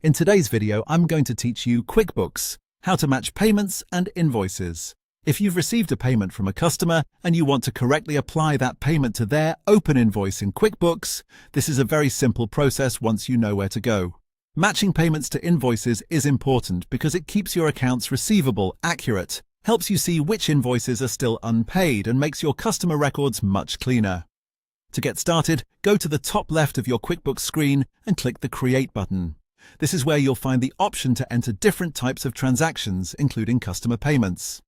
In today's video, I'm going to teach you QuickBooks, how to match payments and invoices. If you've received a payment from a customer and you want to correctly apply that payment to their open invoice in QuickBooks, this is a very simple process once you know where to go. Matching payments to invoices is important because it keeps your accounts receivable accurate, helps you see which invoices are still unpaid, and makes your customer records much cleaner. To get started, go to the top left of your QuickBooks screen and click the Create button. This is where you'll find the option to enter different types of transactions, including customer payments.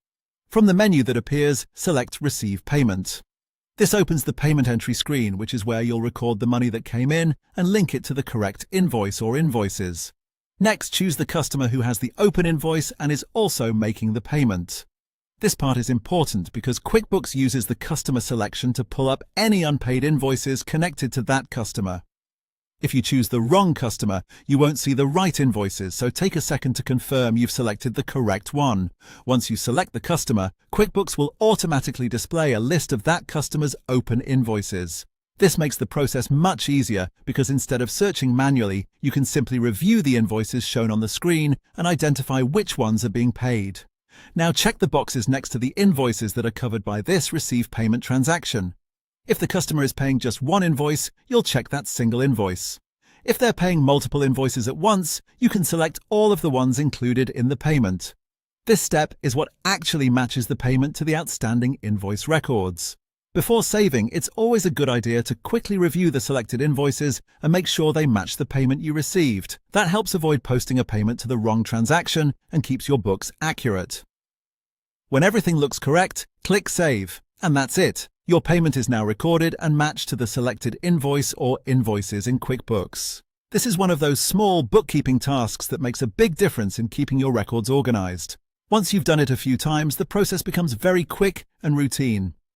From the menu that appears, select Receive Payment. This opens the payment entry screen, which is where you'll record the money that came in and link it to the correct invoice or invoices. Next, choose the customer who has the open invoice and is also making the payment. This part is important because QuickBooks uses the customer selection to pull up any unpaid invoices connected to that customer. If you choose the wrong customer, you won't see the right invoices, so take a second to confirm you've selected the correct one. Once you select the customer, QuickBooks will automatically display a list of that customer's open invoices. This makes the process much easier because instead of searching manually, you can simply review the invoices shown on the screen and identify which ones are being paid. Now check the boxes next to the invoices that are covered by this Receive Payment transaction. If the customer is paying just one invoice, you'll check that single invoice. If they're paying multiple invoices at once, you can select all of the ones included in the payment. This step is what actually matches the payment to the outstanding invoice records. Before saving, it's always a good idea to quickly review the selected invoices and make sure they match the payment you received. That helps avoid posting a payment to the wrong transaction and keeps your books accurate. When everything looks correct, click Save, and that's it. Your payment is now recorded and matched to the selected invoice or invoices in QuickBooks. This is one of those small bookkeeping tasks that makes a big difference in keeping your records organized. Once you've done it a few times, the process becomes very quick and routine.